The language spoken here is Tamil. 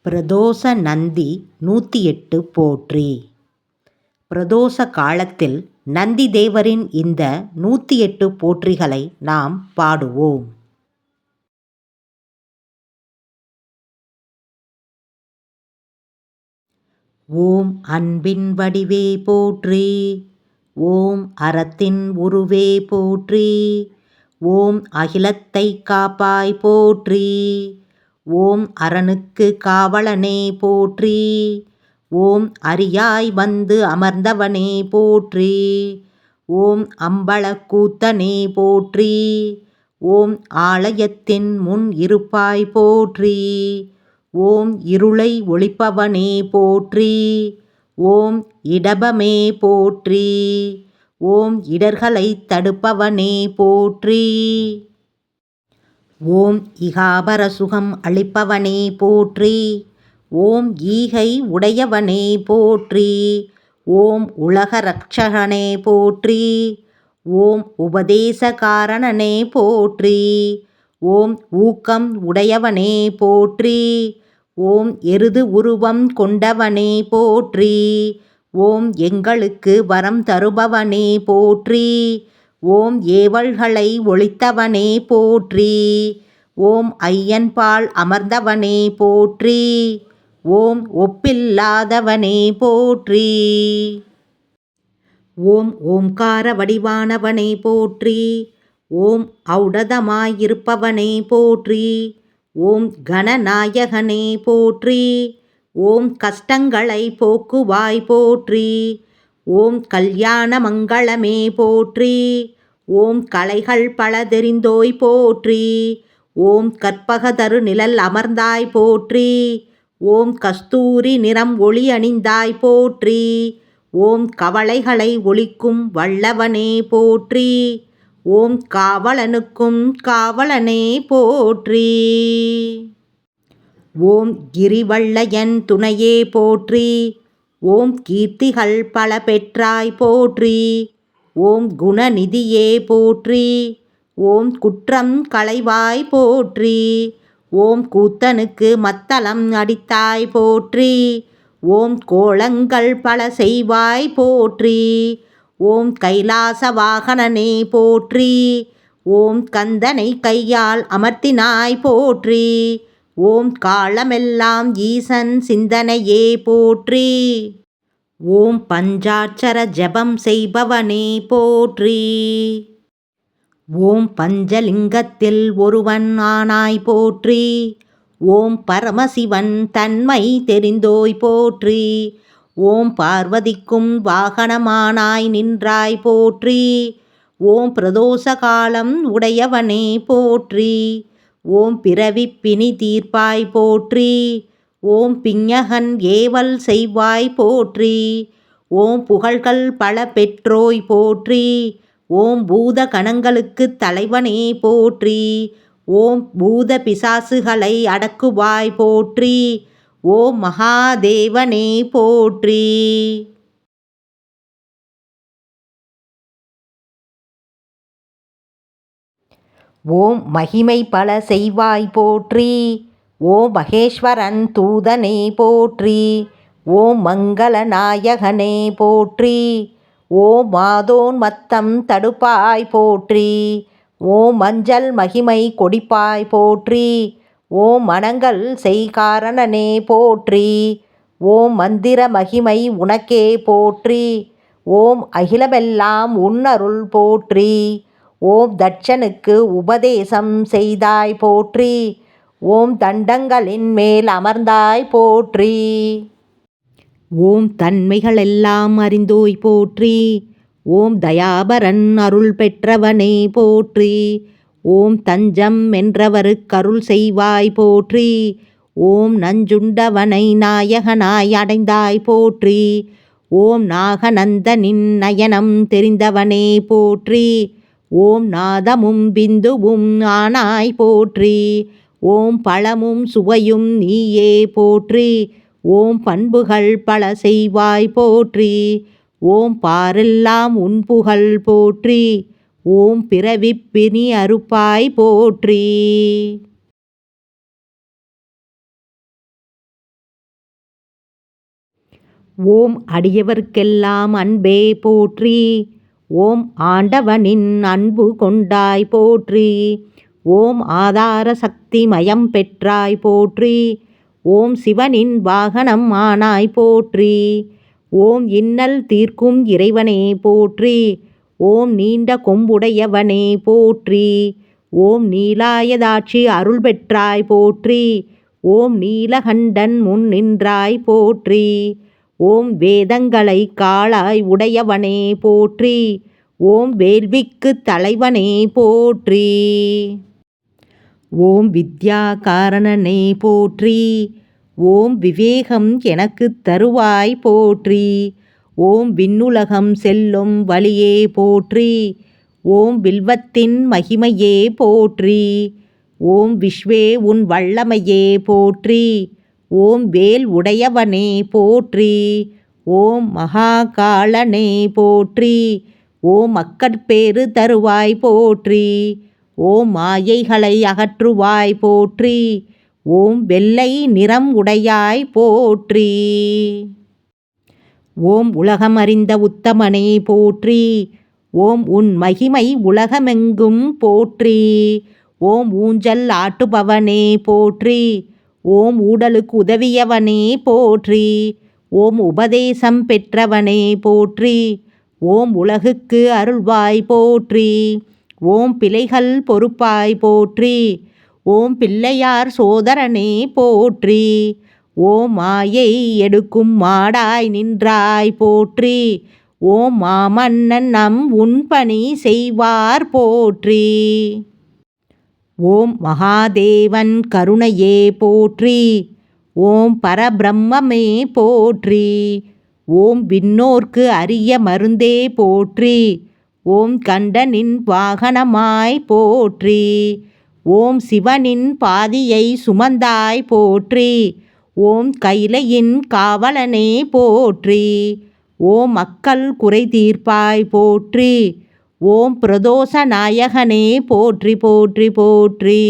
பிரதோஷ நந்தி 108 போற்றி. பிரதோஷ காலத்தில் நந்தி தேவரின் இந்த 108 போற்றிகளை நாம் பாடுவோம். ஓம் அன்பின் வடிவே போற்றி. ஓம் அறத்தின் உருவே போற்றி. ஓம் அகிலத்தை காப்பாய் போற்றி. ஓம் அரணுக்கு காவலனே போற்றி. ஓம் அரியாய் வந்து அமர்ந்தவனே போற்றி. ஓம் அம்பலக்கூத்தனே போற்றி. ஓம் ஆலயத்தின் முன் இருப்பாய் போற்றி. ஓம் இருளை ஒளிப்பவனே போற்றி. ஓம் இடபமே போற்றி. ஓம் இடர்களை தடுப்பவனே போற்றி. ஓம் இகாபர சுகம் அளிப்பவனே போற்றி. ஓம் ஈகை உடையவனே போற்றி. ஓம் உலக ரட்சகனே போற்றி. ஓம் உபதேச காரணனே போற்றி. ஓம் ஊக்கம் உடையவனே போற்றி. ஓம் எருது உருவம் கொண்டவனே போற்றி. ஓம் எங்களுக்கு வரம் தருபவனே போற்றி. ஓம் ஏவல்களை ஒழித்தவனே போற்றி. ஓம் ஐயன்பால் அமர்ந்தவனே போற்றி. ஓம் ஒப்பில்லாதவனே போற்றி. ஓம் ஓம்கார வடிவானவனே போற்றி. ஓம் ஔடதமாயிருப்பவனே போற்றி. ஓம் கணநாயகனே போற்றி. ஓம் கஷ்டங்களை போக்குவாய் போற்றி. ஓம் கல்யாண மங்களமே போற்றி. ஓம் கலைகள் பல தெரிந்தோய் போற்றி. ஓம் கற்பகதரு நிழல் அமர்ந்தாய் போற்றி. ஓம் கஸ்தூரி நிறம் ஒளி அணிந்தாய் போற்றி. ஓம் கவலைகளை ஒழிக்கும் வல்லவனே போற்றி. ஓம் காவலனுக்கும் காவலனே போற்றி. ஓம் கிரிவள்ளயன் துணையே போற்றி. ஓம் கீர்த்திகள் பல பெற்றாய் போற்றி. ஓம் குணநிதியே போற்றி. ஓம் குற்றம் களைவாய் போற்றி. ஓம் கூத்தனுக்கு மத்தளம் அடித்தாய் போற்றி. ஓம் கோலங்கள் பல செய்வாய் போற்றி. ஓம் கைலாச வாகனனே போற்றி. ஓம் கந்தனை கையால் அமர்த்தினாய் போற்றி. ஓம் காலமெல்லாம் ஈசன் சிந்தனையே போற்றி. ஓம் பஞ்சாட்சர ஜபம் செய்பவனே போற்றி. ஓம் பஞ்சலிங்கத்தில் ஒருவன் ஆனாய் போற்றி. ஓம் பரமசிவன் தன்மை தெரிந்தோய் போற்றி. ஓம் பார்வதிக்கும் வாகனமானாய் நின்றாய் போற்றி. ஓம் பிரதோஷ காலம் உடையவனே போற்றி. ஓம் பிறவிப் பிணி தீர்ப்பாய் போற்றி. ஓம் பிஞகன் ஏவல் செய்வாய் போற்றி. ஓம் புகழ்கள் பல பெற்றோய் போற்றி. ஓம் பூத கணங்களுக்குத் தலைவனே போற்றி. ஓம் பூத பிசாசுகளை அடக்குவாய் போற்றி. ஓம் மகாதேவனே போற்றி. ஓம் மகிமை பல செய்வாய் போற்றி. ஓம் மகேஸ்வரன் தூதனே போற்றி. ஓம் மங்கள நாயகனே போற்றி. ஓம் மாதோன் மத்தம் தடுப்பாய் போற்றி. ஓம் மஞ்சள் மகிமை கொடிப்பாய் போற்றி. ஓம் மனங்கள் செய்காரணனே போற்றி. ஓம் மந்திர மகிமை உனக்கே போற்றி. ஓம் அகிலமெல்லாம் உன்னருள் போற்றி. ஓம் தட்சனுக்கு உபதேசம் செய்தாய் போற்றி. ஓம் தண்டங்களின் மேல் அமர்ந்தாய் போற்றி. ஓம் தன்மைகளெல்லாம் அறிந்தோய் போற்றி. ஓம் தயாபரன் அருள் பெற்றவனே போற்றி. ஓம் தஞ்சம் என்றவருக்கருள் செய்வாய் போற்றி. ஓம் நஞ்சுண்டவனை நாயகனாய் அடைந்தாய் போற்றி. ஓம் நாகநந்தனின் நயனம் தெரிந்தவனே போற்றி. ஓம் நாதமும் பிந்துவும் ஆனாய் போற்றி. ஓம் பழமும் சுவையும் நீயே போற்றி. ஓம் பண்புகள் பல செய்வாய் போற்றி. ஓம் பாரெல்லாம் உன் புகழ் போற்றி. ஓம் பிறவிப் பிணி அறுப்பாய் போற்றி. ஓம் அடியவர்க்கெல்லாம் அன்பே போற்றி. ஓம் ஆண்டவனின் அன்பு கொண்டாய் போற்றி. ஓம் ஆதார சக்தி மயம் பெற்றாய் போற்றி. ஓம் சிவனின் வாகனம் ஆனாய் போற்றி. ஓம் இன்னல் தீர்க்கும் இறைவனே போற்றி. ஓம் நீண்ட கொம்புடையவனே போற்றி. ஓம் நீலாயதாட்சி அருள் பெற்றாய் போற்றி. ஓம் நீலகண்டன் முன் நின்றாய் போற்றி. ஓம் வேதங்களை காளாய் உடையவனே போற்றி. ஓம் வேள்விக்கு தலைவனே போற்றி. ஓம் வித்யா காரணனே போற்றி. ஓம் விவேகம் எனக்கு தருவாய் போற்றி. ஓம் விண்ணுலகம் செல்லும் வழியே போற்றி. ஓம் வில்வத்தின் மகிமையே போற்றி. ஓம் விஸ்வே உன் வல்லமையே போற்றி. ஓம் வேல் உடையவனே போற்றி. ஓம் மகாகாலனே போற்றி. ஓம் மக்கட்பேறு தருவாய் போற்றி. ஓம் மாயைகளை அகற்றுவாய் போற்றி. ஓம் வெள்ளை நிறம் உடையாய் போற்றி. ஓம் உலகமறிந்த உத்தமனே போற்றி. ஓம் உன் மகிமை உலகமெங்கும் போற்றி. ஓம் ஊஞ்சல் ஆட்டுபவனே போற்றி. ஓம் ஊடலுக்கு உதவியவனே போற்றி. ஓம் உபதேசம் பெற்றவனே போற்றி. ஓம் உலகுக்கு அருள்வாய் போற்றி. ஓம் பிழைகள் பொறுப்பாய் போற்றி. ஓம் பிள்ளையார் சோதரனே போற்றி. ஓம் மாயை எடுக்கும் மாடாய் நின்றாய் போற்றி. ஓம் மாமன்னன் நம் உன்பணி செய்வார் போற்றி. ஓம் மகாதேவன் கருணையே போற்றி. ஓம் பரபிரம்மமே போற்றி. ஓம் விண்ணோர்க்கு அரிய மருந்தே போற்றி. ஓம் கண்டனின் வாகனமாய் போற்றி. ஓம் சிவனின் பாதியை சுமந்தாய் போற்றி. ஓம் கைலையின் காவலனே போற்றி. ஓம் மக்கள் குறை தீர்ப்பாய் போற்றி. ஓம் பிரதோஷ நாயகனே போற்றி போற்றி போற்றி.